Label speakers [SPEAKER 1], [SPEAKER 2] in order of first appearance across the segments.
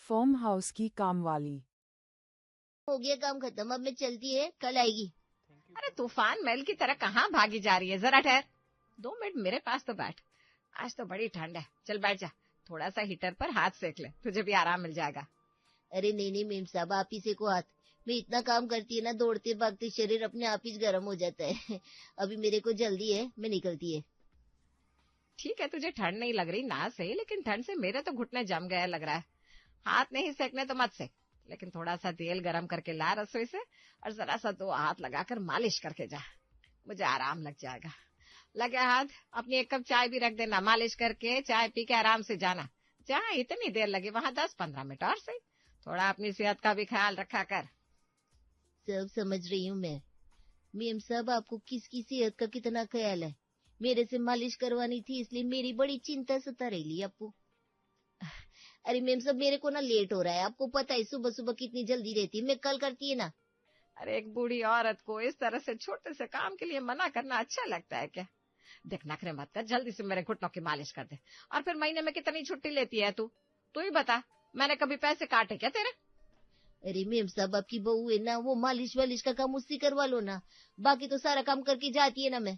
[SPEAKER 1] Farm house की कामवाली।
[SPEAKER 2] हो गया काम खत्म, अब मैं चलती है, कल आएगी।
[SPEAKER 3] अरे तूफान महल की तरह कहाँ भागी जा रही है, जरा ठहर, 2 मिनट मेरे पास तो बैठ। आज तो बड़ी ठंड है, चल बैठ जा, थोड़ा सा हीटर पर हाथ सेक ले, तुझे भी आराम मिल जाएगा।
[SPEAKER 2] अरे नहीं नहीं मेम साहब, आप ही से को हाथ। मैं इतना काम करती है ना, दौड़ते भागते शरीर अपने आप ही गर्म हो जाता है। अभी मेरे को जल्दी है, मैं निकलती है।
[SPEAKER 3] ठीक है, तुझे ठंड नहीं लग रही ना सही, लेकिन ठंड से मेरे तो घुटने जम गए लग रहा है। हाथ नहीं सेकने तो मत सेक, लेकिन थोड़ा सा तेल गरम करके ला रसोई से और जरा सा 2 हाथ लगाकर मालिश करके जा, मुझे आराम लग जाएगा। लगे हाथ, अपनी 1 कप चाय भी रख देना, मालिश करके चाय पी के आराम से जाना। जहाँ इतनी देर लगे वहां 10-15 मिनट और सही, थोड़ा अपनी सेहत का भी ख्याल रखा कर।
[SPEAKER 2] सब समझ रही हूँ मैं। मेम साहब, आपको किसकी सेहत का कितना ख्याल है? मेरे से मालिश करवानी थी, इसलिए मेरी बड़ी चिंता सता रही आपको। अरे मेम साहब, मेरे को ना लेट हो रहा है, आपको पता है सुबह सुबह कितनी जल्दी रहती है, मैं कल करती है ना।
[SPEAKER 3] अरे एक बूढ़ी औरत को इस तरह से छोटे से काम के लिए मना करना अच्छा लगता है क्या? देख नखरे मत कर, जल्दी से मेरे घुटनों की मालिश कर दे। और फिर महीने में कितनी छुट्टी लेती है तू? तू ही बता, मैंने कभी पैसे काटे क्या तेरे?
[SPEAKER 2] अरे मेम साहब, आपकी बहू है ना, वो मालिश वालिश का काम उससे करवा लो ना, बाकी तो सारा काम करके जाती है ना। मैं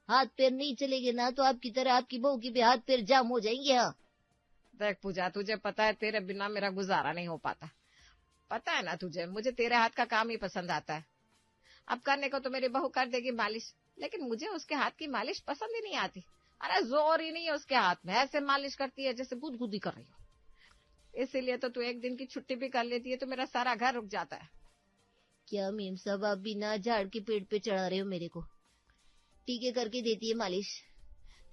[SPEAKER 2] हाथ पैर नहीं चलेंगे ना तो आपकी तरह आपकी बहू की भी हाथ पैर जाम हो जाएंगे। हाँ
[SPEAKER 3] देख पूजा, तुझे पता है तेरे बिना मेरा गुजारा नहीं हो पाता, पता है ना तुझे, मुझे तेरे हाथ का काम ही पसंद आता है। अब करने को तो मेरी बहू कर देगी मालिश, लेकिन मुझे उसके हाथ की मालिश पसंद ही नहीं आती। अरे जोर ही नहीं है उसके हाथ में, ऐसे मालिश करती है जैसे गुदगुदी कर रही हो। इसीलिए तो तू 1 दिन की छुट्टी भी कर लेती है तो मेरा सारा घर रुक जाता है।
[SPEAKER 2] क्या मेम साहब, आप बिना झाड़ के पेड़ पे चढ़ा रहे हो मेरे को? टीके करके देती है मालिश,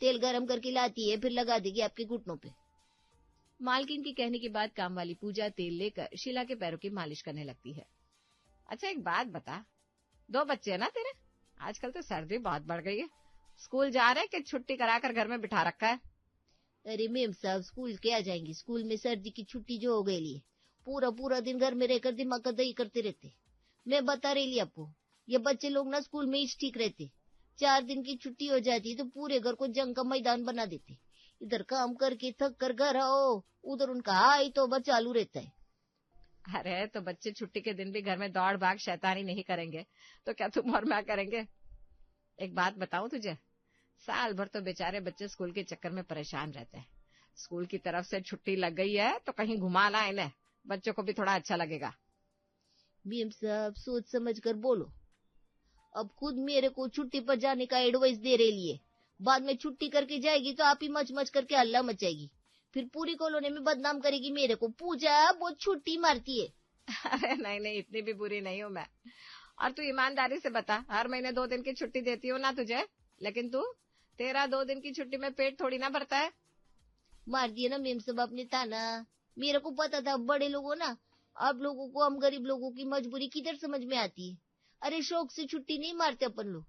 [SPEAKER 2] तेल गरम करके लाती है, फिर लगा देगी आपके घुटनों पे।
[SPEAKER 3] मालकिन के कहने के बाद काम वाली पूजा तेल लेकर शीला के पैरों की मालिश करने लगती है। अच्छा एक बात बता, 2 बच्चे है ना तेरे? आजकल तो सर्दी बहुत बढ़ गई है, स्कूल जा रहे कि छुट्टी कराकर घर में बिठा रखा है?
[SPEAKER 2] अरे मेम साहब, स्कूल क्या जाएंगे, स्कूल में सर्दी की छुट्टी जो हो गई है, पूरा पूरा दिन घर में रहकर दिमाग का दही करते रहते। मैं बता रही आपको, ये बच्चे लोग ना स्कूल में ही ठीक रहते, 4 दिन की छुट्टी हो जाती है तो पूरे घर को जंग का मैदान बना देते। इधर काम करके थक कर घर आओ, उधर उनका हाई तौबा चालू रहता है।
[SPEAKER 3] अरे तो बच्चे छुट्टी के दिन भी घर में दौड़ भाग शैतानी नहीं करेंगे तो क्या तुम और मैं करेंगे? एक बात बताऊं तुझे, साल भर तो बेचारे बच्चे स्कूल के चक्कर में परेशान रहते हैं। स्कूल की तरफ से छुट्टी लग गई है तो कहीं घुमा ला इन्हें, बच्चों को भी थोड़ा अच्छा लगेगा।
[SPEAKER 2] मेम साहब, सोच समझ कर बोलो। अब खुद मेरे को छुट्टी पर जाने का एडवाइस दे रही है, बाद में छुट्टी करके जाएगी तो आप ही मच मच करके हल्ला मचाएगी, फिर पूरी कॉलोनी में बदनाम करेगी मेरे को, पूजा बहुत छुट्टी मारती है।
[SPEAKER 3] अरे नहीं नहीं, इतनी भी बुरी नहीं हूं मैं। और तू ईमानदारी से बता, हर महीने 2 दिन की छुट्टी देती हो ना तुझे, लेकिन तू, तेरा 2 दिन की छुट्टी में पेट थोड़ी ना भरता है।
[SPEAKER 2] मार दिया ना मेम साहब आपने ताना। मेरे को पता था बड़े लोगों ना, आप लोगों को, हम गरीब लोगों की मजबूरी किधर समझ में आती है। अरे शौक से छुट्टी नहीं मारते अपन लोग,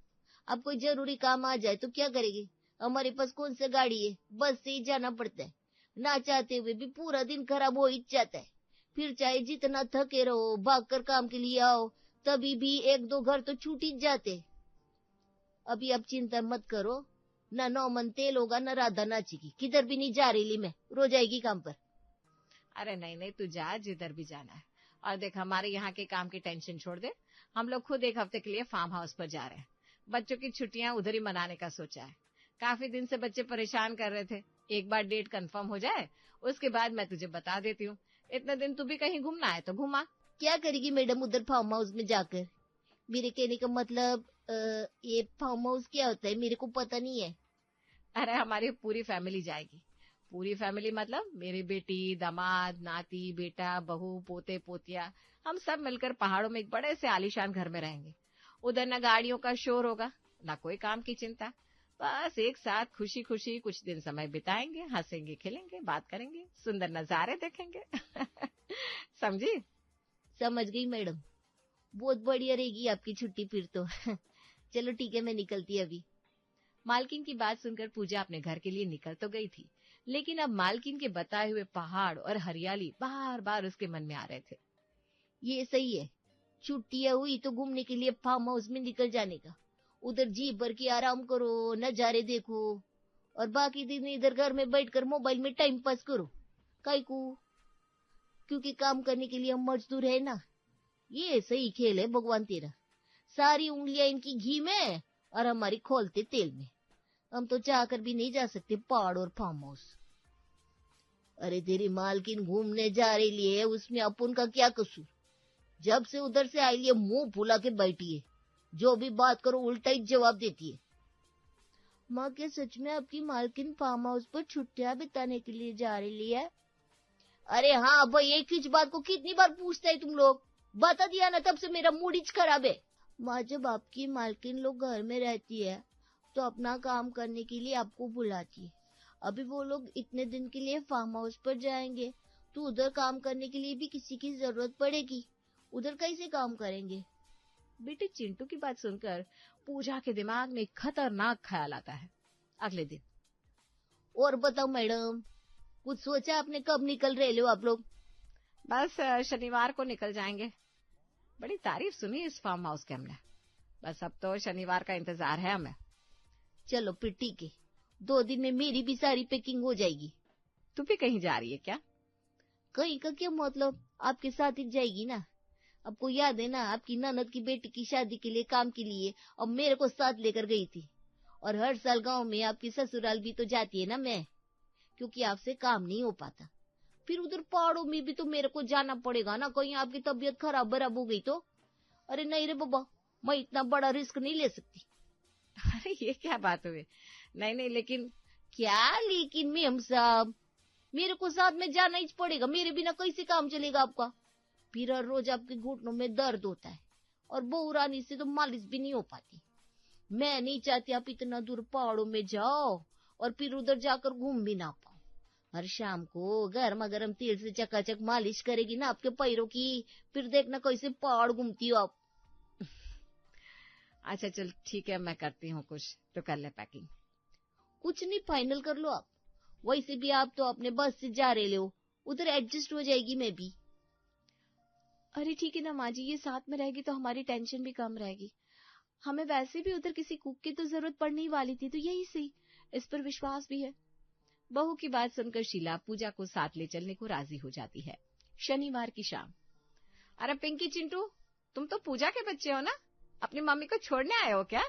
[SPEAKER 2] अब कोई जरूरी काम आ जाए तो क्या करेंगे? हमारे पास कौन सा गाड़ी है, बस से ही जाना पड़ता है, ना चाहते हुए भी पूरा दिन खराब हो ही जाता है। फिर चाहे जितना थके रहो, भाग कर काम के लिए आओ, तभी भी 1-2 घर तो छूट ही जाते। अभी आप चिंता मत करो, ना नौमन तेल होगा, ना राधा नाचेगी, किधर भी नहीं जा रही मैं, रोज आएगी काम पर।
[SPEAKER 3] अरे नहीं नहीं, तू जा जिधर भी जाना है। और देख, हमारे यहाँ के काम की टेंशन छोड़ दे, हम लोग खुद 1 हफ्ते के लिए फार्म हाउस पर जा रहे हैं। बच्चों की छुट्टियां उधर ही मनाने का सोचा है। काफी दिन से बच्चे परेशान कर रहे थे, एक बार डेट कंफर्म हो जाए उसके बाद मैं तुझे बता देती हूँ। इतने दिन तू भी कहीं घूमना है तो घुमा।
[SPEAKER 2] क्या करेगी मैडम उधर फार्म हाउस में जाकर? मेरे कहने का मतलब, ये फार्म हाउस क्या होता है मेरे को पता नहीं है।
[SPEAKER 3] अरे हमारी पूरी फैमिली जाएगी। पूरी फैमिली मतलब मेरी बेटी, दामाद, नाती, बेटा, बहू, पोते पोतिया, हम सब मिलकर पहाड़ों में एक बड़े से आलीशान घर में रहेंगे। उधर न गाड़ियों का शोर होगा, न कोई काम की चिंता, बस एक साथ खुशी खुशी कुछ दिन समय बिताएंगे, हंसेंगे, खेलेंगे, बात करेंगे, सुंदर नजारे देखेंगे। समझी?
[SPEAKER 2] समझ गई मैडम, बहुत बढ़िया रहेगी आपकी छुट्टी फिर तो। चलो ठीक है, मैं निकलती अभी।
[SPEAKER 3] मालकिन की बात सुनकर पूजा अपने घर के लिए निकल तो गई थी, लेकिन अब मालकिन के बताए हुए पहाड़ और हरियाली बार बार उसके मन में आ रहे थे।
[SPEAKER 2] ये सही है, छुट्टियां हुई तो घूमने के लिए फार्म हाउस में निकल जाने का, उधर जी भर के आराम करो, नजारे देखो, और बाकी दिन इधर घर में बैठकर मोबाइल में टाइम पास करो। काई को क्योंकि काम करने के लिए हम मजदूर है ना। ये सही खेल है भगवान तेरा, सारी उंगलियां इनकी घी में और हमारी खोलते तेल में। हम तो चाहकर भी नहीं जा सकते पहाड़ और फार्म हाउस। अरे तेरी मालकिन घूमने जा रही है, उसमें अपन का क्या कसूर? जब से उधर से आई है मुंह फुला के बैठी है, जो भी बात करो उल्टा ही जवाब देती है। माँ, क्या सच में आपकी मालकिन फार्म हाउस पर छुट्टियां बिताने के लिए जा रही है? अरे हाँ भाई, एक ही बात को कितनी बार पूछते है तुम लोग? बता दिया ना, तब से मेरा मूड ही खराब है। माँ, जब आपकी मालकिन लोग घर में रहती है तो अपना काम करने के लिए आपको बुलाती है। अभी वो लोग इतने दिन के लिए फार्म हाउस पर जाएंगे तो उधर काम करने के लिए भी किसी की जरूरत पड़ेगी। उधर कैसे काम करेंगे?
[SPEAKER 3] बेटे, चिंटू की बात सुनकर पूजा के दिमाग में एक खतरनाक ख्याल आता है। अगले दिन।
[SPEAKER 2] और बताओ मैडम, कुछ सोचा आपने? कब निकल रहे हो आप लोग?
[SPEAKER 3] बस शनिवार को निकल जाएंगे। बड़ी तारीफ सुनी इस फार्म हाउस के हमने। बस अब तो शनिवार का इंतजार है हमें।
[SPEAKER 2] चलो फिर ठीक है, 2 दिन में मेरी भी सारी पैकिंग हो जाएगी।
[SPEAKER 3] तू भी कहीं जा रही है क्या?
[SPEAKER 2] कहीं का क्या मतलब, आपके साथ ही जाएगी ना। आपको याद है ना, आपकी ननद की बेटी की शादी के लिए काम के लिए अब मेरे को साथ लेकर गई थी। और हर साल गांव में आपकी ससुराल भी तो जाती है ना मैं, क्योंकि आपसे काम नहीं हो पाता। फिर उधर पहाड़ों में भी तो मेरे को जाना पड़ेगा ना, कहीं आपकी तबीयत खराब बराब हो गई तो। अरे नहीं रे बाबा, मैं इतना बड़ा रिस्क नहीं ले सकती।
[SPEAKER 3] अरे ये क्या बात हुई? नहीं नहीं, लेकिन
[SPEAKER 2] क्या लेकिन मेम साहब, मेरे को साथ में जाना ही पड़ेगा, मेरे बिना कैसे काम चलेगा आपका? फिर हर रोज आपके घुटनों में दर्द होता है और बहू रानी से तो मालिश भी नहीं हो पाती। मैं नहीं चाहती आप इतना दूर पहाड़ों में जाओ और फिर उधर जाकर घूम भी ना पाओ। हर शाम को गर्मा गर्म तेल से चकाचक मालिश करेगी ना आपके पैरों की, फिर देखना कैसे पहाड़ घूमती हो आप।
[SPEAKER 3] अच्छा चल ठीक है, मैं करती हूँ कुछ, तो कर ले पैकिंग।
[SPEAKER 2] कुछ नहीं, फाइनल कर लो आप। वैसे भी आप तो अपने बस से जा रहे हो, उधर एडजस्ट हो जाएगी मैं भी।
[SPEAKER 4] अरे ठीक है ना माँ जी, ये साथ में रहेगी तो हमारी टेंशन भी कम रहेगी। हमें वैसे भी उधर किसी कुक की तो जरूरत पड़ने ही वाली थी, तो यही सही, इस पर विश्वास भी है।
[SPEAKER 3] बहू की बात सुनकर शीला पूजा को साथ ले चलने को राजी हो जाती है। शनिवार की शाम। अरे पिंकी, चिंटू, तुम तो पूजा के बच्चे हो ना? अपनी मम्मी को छोड़ने आए हो क्या?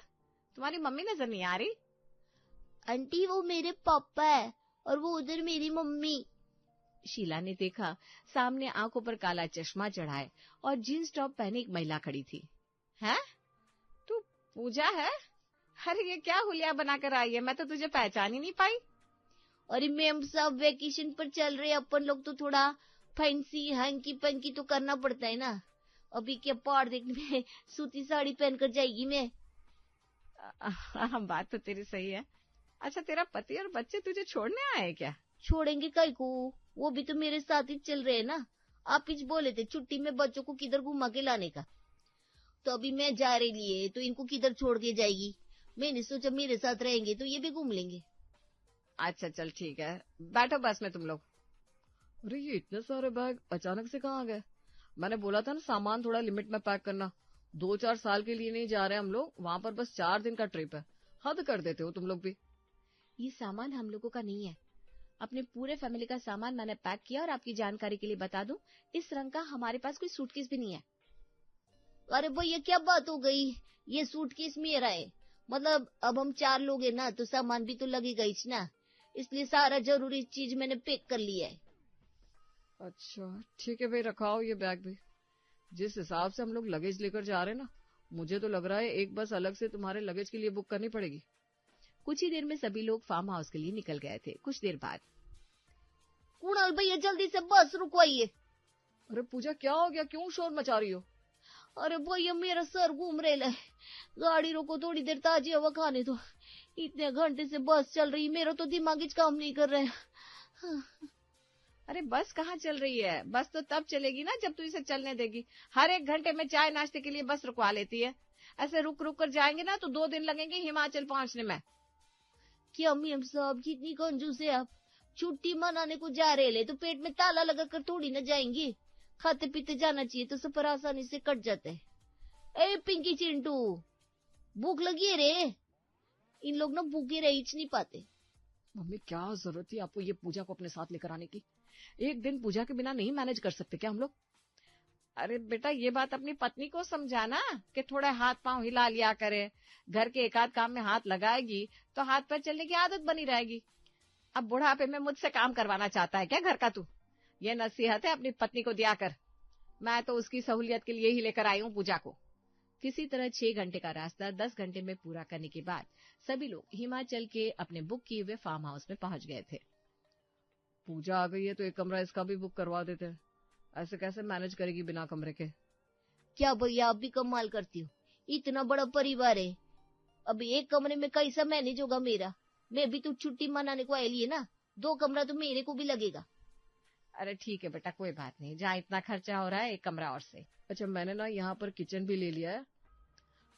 [SPEAKER 3] तुम्हारी मम्मी नजर नहीं आ रही।
[SPEAKER 2] आंटी, वो मेरे पापा है और वो उधर मेरी मम्मी।
[SPEAKER 3] शीला ने देखा सामने आंखों पर काला चश्मा चढ़ाए और जींस टॉप पहने एक महिला खड़ी थी। हैं? तू पूजा है? अरे ये क्या हुलिया बनाकर आई है, मैं तो तुझे पहचान ही नहीं पाई।
[SPEAKER 2] अरे मैम साहब, वेकेशन पर चल रहे अपन लोग तो थोड़ा फैंसी हैंकी पंकी तो करना पड़ता है ना। अभी क्या पहाड़ देखने में सूती साड़ी पहनकर जाएगी मैं?
[SPEAKER 3] बात तो तेरी सही है। अच्छा, तेरा पति और बच्चे तुझे छोड़ने आए क्या?
[SPEAKER 2] छोड़ेंगे कई को, वो भी तो मेरे साथ ही चल रहे हैं ना। आप ही बोले थे छुट्टी में बच्चों को किधर घुमा के लाने का, तो अभी मैं जा रही है तो इनको किधर छोड़ के जाएगी। मैंने सोचा मेरे साथ रहेंगे तो ये भी घूम लेंगे।
[SPEAKER 3] अच्छा चल ठीक है, बैठो बस में तुम लोग। अरे ये इतने सारे बैग अचानक से कहाँ आ गए? मैंने बोला था ना सामान थोड़ा लिमिट में पैक करना। 2-4 साल के लिए नहीं जा रहे हम लोग, वहां पर बस 4 दिन का ट्रिप है। हद कर देते हो तुम लोग भी।
[SPEAKER 4] ये सामान हम लोगों का नहीं है, अपने पूरे फैमिली का सामान मैंने पैक किया। और आपकी जानकारी के लिए बता दूं, इस रंग का हमारे पास कोई सूटकेस भी नहीं है।
[SPEAKER 2] अरे भाई, ये क्या बात हो गई? ये सूटकेस मेरा है, मतलब अब हम 4 लोग हैं ना, तो सामान भी तो लगेगा ही ना, इसलिए सारा जरूरी चीज मैंने पैक कर लिया है।
[SPEAKER 3] अच्छा ठीक है भाई, रखाओ ये बैग भी। जिस हिसाब से हम लोग लगेज लेकर जा रहे हैं ना, मुझे तो लग रहा है एक बस अलग से तुम्हारे लगेज के लिए बुक करनी पड़ेगी।
[SPEAKER 4] कुछ ही देर में सभी लोग फार्म हाउस के लिए निकल गए थे। कुछ देर बाद,
[SPEAKER 2] कुणाल भैया, जल्दी से बस रुकवाइए।
[SPEAKER 3] अरे पूजा, क्या हो गया? क्यों शोर मचा रही हो?
[SPEAKER 2] अरे भैया, मेरा सर घूम रहा है, गाड़ी रोको, थोड़ी देर ताजी हवा खाने दो। इतने घंटे से बस चल रही, मेरा तो दिमाग ही काम नहीं कर रहा है।
[SPEAKER 3] अरे बस कहाँ चल रही है? बस तो तब चलेगी ना जब तू इसे चलने देगी। हर 1 घंटे में चाय नाश्ते के लिए बस रुकवा लेती है। ऐसे रुक रुक कर जाएंगे ना तो 2 दिन लगेंगे हिमाचल पहुंचने में।
[SPEAKER 2] क्या मैम साहब, कितनी कंजूस है आप? छुट्टी मनाने को जा रहे ले तो पेट में ताला लगा कर थोड़ी ना जाएंगे। खाते पीते जाना चाहिए तो सफर आसानी से कट जाता है। ए पिंकी चिंटू, भूख लगी है रे? इन लोग ना भूखे रह ही नहीं पाते।
[SPEAKER 3] मम्मी, क्या जरूरत थी आपको ये पूजा को अपने साथ लेकर आने की? एक दिन पूजा के बिना नहीं मैनेज कर सकते क्या हम लोग? अरे बेटा, ये बात अपनी पत्नी को समझाना कि थोड़ा हाथ पांव हिला लिया करे, घर के एक आध काम में हाथ लगाएगी तो हाथ पैर चलने की आदत बनी रहेगी। अब बुढ़ापे में मुझसे काम करवाना चाहता है क्या घर का तू? ये नसीहत है अपनी पत्नी को दिया कर। मैं तो उसकी सहूलियत के लिए ही लेकर आई हूँ पूजा को। किसी तरह 6 घंटे का रास्ता 10 घंटे में पूरा करने के बाद सभी लोग हिमाचल के अपने बुक किए हुए फार्म हाउस में पहुंच गए थे। पूजा आ गई है तो एक कमरा इसका भी बुक करवा देते हैं। ऐसे कैसे मैनेज करेगी बिना कमरे के?
[SPEAKER 2] क्या भैया, आप भी कमाल करती हो। इतना बड़ा परिवार है, अब एक कमरे में कैसा मैनेज होगा मेरा? मैं भी तो छुट्टी मनाने को आई है ना, 2 कमरा तो मेरे को भी लगेगा।
[SPEAKER 3] अरे ठीक है बेटा, कोई बात नहीं, जहाँ इतना खर्चा हो रहा है एक कमरा और से। अच्छा, मैंने ना यहाँ पर किचन भी ले लिया है।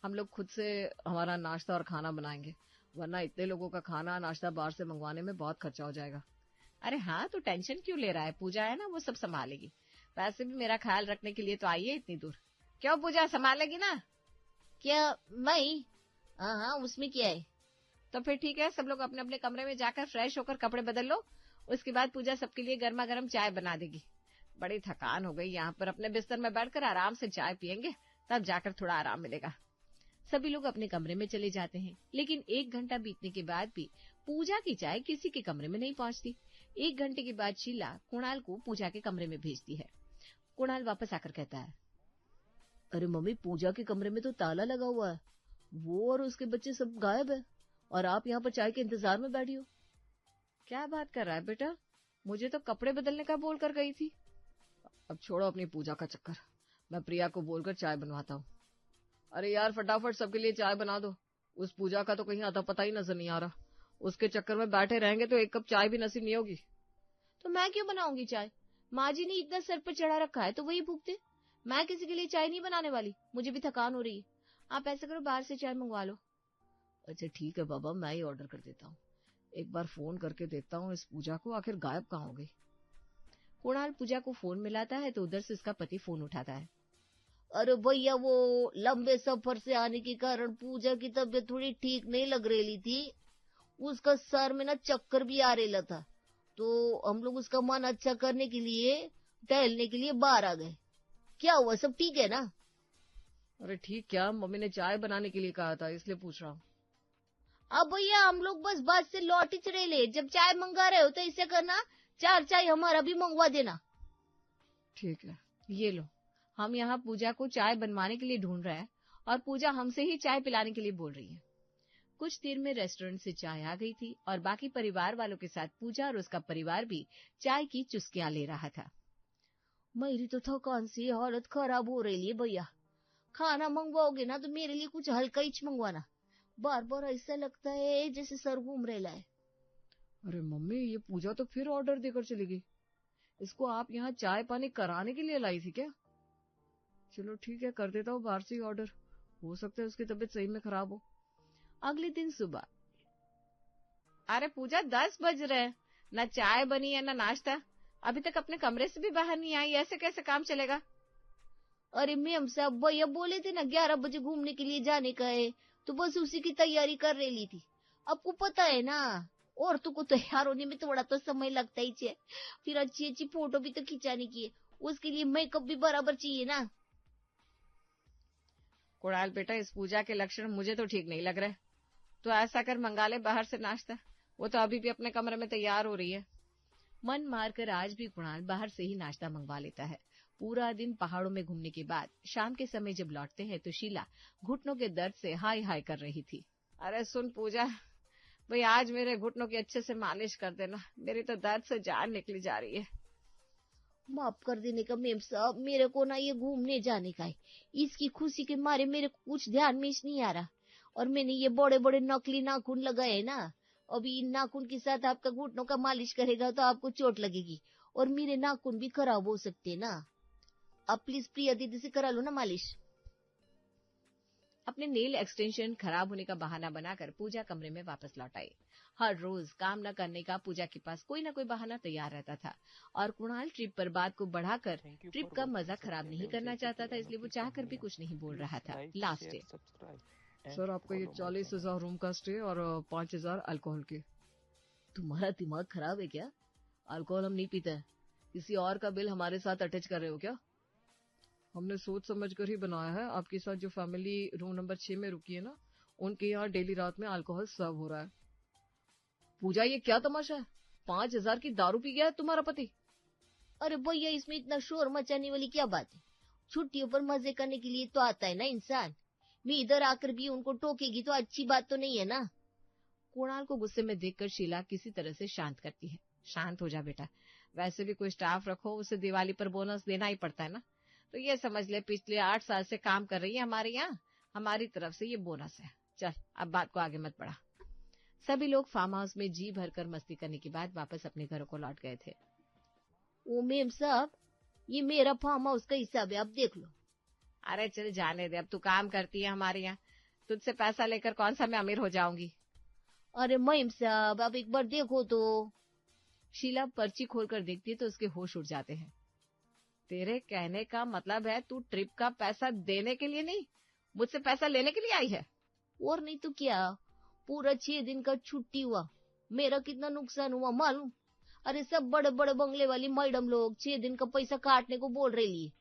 [SPEAKER 3] हम लोग खुद से हमारा नाश्ता और खाना बनाएंगे, वरना इतने लोगों का खाना नाश्ता बाहर से मंगवाने में बहुत खर्चा हो जाएगा। अरे हाँ, तो टेंशन क्यों ले रहा है? पूजा है ना, वो सब संभालेगी। वैसे भी मेरा ख्याल रखने के लिए तो आई है इतनी दूर। क्यों पूजा, संभालेगी ना?
[SPEAKER 2] क्या मैं? हाँ, उसमें क्या है।
[SPEAKER 3] तो फिर ठीक है, सब लोग अपने अपने कमरे में जाकर फ्रेश होकर कपड़े बदल लो। उसके बाद पूजा सबके लिए गर्मा गर्म चाय बना देगी। बड़ी थकान हो गई यहाँ पर, अपने बिस्तर में बैठकर आराम से चाय पियेंगे, तब जाकर थोड़ा आराम मिलेगा। सभी लोग अपने कमरे में चले जाते हैं, लेकिन 1 घंटा बीतने के बाद भी पूजा की चाय किसी के कमरे में नहीं पहुंचती। 1 घंटे के बाद शीला कुणाल को पूजा के कमरे में भेजती है। कुणाल वापस आकर कहता है, अरे मम्मी, पूजा के कमरे में तो ताला लगा हुआ है, वो और उसके बच्चे सब गायब है, और आप यहाँ पर चाय के इंतजार में बैठी हो। क्या बात कर रहा है बेटा? मुझे तो कपड़े बदलने का बोल कर गई थी। अब छोड़ो अपनी पूजा का चक्कर, मैं प्रिया को बोलकर चाय बनवाता हूँ। अरे यार, फटाफट सबके लिए चाय बना दो। उस पूजा का तो कहीं आता पता ही नजर नहीं आ रहा। उसके चक्कर में बैठे रहेंगे तो एक कप चाय भी नसीब नहीं होगी।
[SPEAKER 4] तो मैं क्यों बनाऊंगी चाय? माँ जी ने इतना सर पर चढ़ा रखा है तो वही भूखते। मैं किसी के लिए चाय नहीं बनाने वाली, मुझे भी थकान हो रही है। आप ऐसा करो, बाहर से चाय मंगवा लो।
[SPEAKER 3] अच्छा ठीक है बाबा, मैं ही ऑर्डर कर देता हूँ। एक बार फोन करके देखता हूँ इस पूजा को, आखिर गायब कहाँ हो गई। कुणाल पूजा को फोन मिलाता है तो उधर से उसका पति फोन उठाता है।
[SPEAKER 2] अरे भैया, वो लंबे सफर से आने के कारण पूजा की तबीयत थोड़ी ठीक नहीं लग रही थी। उसका सर में ना चक्कर भी आ रहा था, तो हम लोग उसका मन अच्छा करने के लिए टहलने के लिए बाहर आ गए। क्या हुआ, सब ठीक है ना?
[SPEAKER 3] अरे ठीक क्या, मम्मी ने चाय बनाने के लिए कहा था, इसलिए पूछ रहा हूँ।
[SPEAKER 2] अब भैया, हम लोग बस बस से लौट ही रहे ले। जब चाय मंगा रहे हो तो ऐसे करना, 4 चाय हमारा भी मंगवा देना।
[SPEAKER 3] ठीक है, ये लो, हम यहाँ पूजा को चाय बनवाने के लिए ढूंढ रहे हैं और पूजा हमसे ही चाय पिलाने के लिए बोल रही है। कुछ देर में रेस्टोरेंट से चाय आ गई थी और बाकी परिवार वालों के साथ पूजा और उसका परिवार भी चाय की चुस्कियां ले रहा था।
[SPEAKER 2] मेरी तो थकान से हालत खराब हो रही है भैया। खाना मंगवाओगे ना तो मेरे लिए कुछ हल्का ही मंगवाना। बार बार ऐसा लगता है जैसे सर घूम रहा है।
[SPEAKER 3] अरे मम्मी, ये पूजा तो फिर ऑर्डर देकर चली गई। इसको आप यहाँ चाय पानी कराने के लिए लाई थी क्या? चलो ठीक है, कर देता हूँ बाहर से ही ऑर्डर, हो सकता है उसकी तबीयत सही में खराब हो। अगले दिन सुबह। अरे पूजा, 10 बज रहे हैं, न चाय बनी है न नाश्ता, अभी तक अपने कमरे से भी बाहर नहीं आई, ऐसे कैसे काम चलेगा?
[SPEAKER 2] अरे मैम साहब, भैया बोले थे ना 11 बजे घूमने के लिए जाने का है, तो बस उसी की तैयारी कर रही थी। आपको पता है ना, औरतों को तैयार होने में थोड़ा तो समय लगता ही है। फिर अच्छी अच्छी फोटो भी तो खिंचाने की है, उसके लिए मेकअप भी बराबर चाहिए ना।
[SPEAKER 3] कुणाल बेटा, इस पूजा के लक्षण मुझे तो ठीक नहीं लग रहे। तो ऐसा कर, मंगा ले बाहर से नाश्ता, वो तो अभी भी अपने कमरे में तैयार हो रही है। मन मारकर आज भी कुणाल बाहर से ही नाश्ता मंगवा लेता है। पूरा दिन पहाड़ों में घूमने के बाद शाम के समय जब लौटते हैं तो शीला घुटनों के दर्द से हाय हाय कर रही थी। अरे सुन पूजा, भाई आज मेरे घुटनों की अच्छे से मालिश कर देना, मेरी तो दर्द से जान निकली जा रही है।
[SPEAKER 2] माफ कर देने का मेम साहब, मेरे को ना ये घूमने जाने का है। इसकी खुशी के मारे मेरे को कुछ ध्यान में नहीं आ रहा, और मैंने ये बड़े बड़े नकली नाखून लगाए है ना। अभी इन नाखून के साथ आपका घुटनों का मालिश करेगा तो आपको चोट लगेगी, और मेरे नाखून भी खराब हो सकते हैं ना। आप प्लीज प्रिया दीदी से करा लो ना मालिश।
[SPEAKER 3] अपने नेल एक्सटेंशन खराब होने का बहाना बनाकर पूजा कमरे में वापस लौट आई। हर रोज काम न करने का पूजा के पास कोई न कोई बहाना तैयार रहता था, और कुणाल ट्रिप पर बात को बढ़ाकर ट्रिप का मजा खराब नहीं करना चाहता था, इसलिए वो चाहकर भी कुछ नहीं बोल रहा था। Last day. सर, आपका ये 40,000 रूम का स्टे और 5,000 अल्कोहल के।
[SPEAKER 2] तुम्हारा दिमाग खराब है क्या? अल्कोहल हम नहीं पीते हैं,
[SPEAKER 3] किसी और का बिल हमारे साथ अटैच कर रहे हो क्या? हमने सोच समझ कर ही बनाया है। आपके साथ जो फैमिली रूम नंबर 6 में रुकी है ना, उनके यहाँ डेली रात में अल्कोहल सर्व हो रहा है। पूजा, ये क्या तमाशा है? 5,000 की दारू पी गया है तुम्हारा पति?
[SPEAKER 2] अरे भैया, इसमें इतना शोर मचाने वाली क्या बात है? छुट्टियों पर मजे करने के लिए तो आता है ना इंसान। मैं इधर आकर भी उनको टोकेगी तो अच्छी बात तो नहीं है ना।
[SPEAKER 3] कुणाल को गुस्से में देखकर शीला किसी तरह से शांत करती है। शांत हो जा बेटा, वैसे भी कोई स्टाफ रखो, उसे दिवाली पर बोनस देना ही पड़ता है ना। तो ये समझ ले, पिछले 8 साल से काम कर रही है हमारे यहाँ, हमारी तरफ से ये बोनस है। चल, अब बात को आगे मत बढ़ा। सभी लोग फार्म हाउस में जी भरकर मस्ती करने के बाद वापस अपने घरों को लौट गए थे।
[SPEAKER 2] ओ मेम साहब, ये मेरा फार्म हाउस का हिसाब है, आप देख लो।
[SPEAKER 3] अरे चल जाने दे, अब तू काम करती है हमारे यहाँ, तुझसे पैसा लेकर कौन सा मैं अमीर हो जाऊंगी?
[SPEAKER 2] अरे मेम साहब, आप एक बार देखो तो।
[SPEAKER 3] शीला पर्ची खोलकर देखती है तो उसके होश उड़ जाते हैं। तेरे कहने का मतलब है तू ट्रिप का पैसा देने के लिए नहीं, मुझसे पैसा लेने के लिए आई है?
[SPEAKER 2] और नहीं तो क्या, पूरा 6 दिन का छुट्टी हुआ, मेरा कितना नुकसान हुआ मालूम? अरे सब बड़े बड़े बंगले वाली मैडम लोग 6 दिन का पैसा काटने को बोल रही है।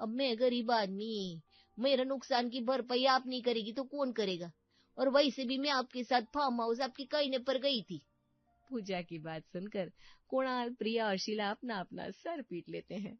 [SPEAKER 2] अब मैं गरीब आदमी, मेरा नुकसान की भरपाई आप नहीं करेगी तो कौन करेगा? और वैसे भी मैं आपके साथ फार्म हाउस आपके कहने पर गई थी।
[SPEAKER 3] पूजा की बात सुनकर कुणाल, प्रिया और शीला अपना अपना सर पीट लेते हैं।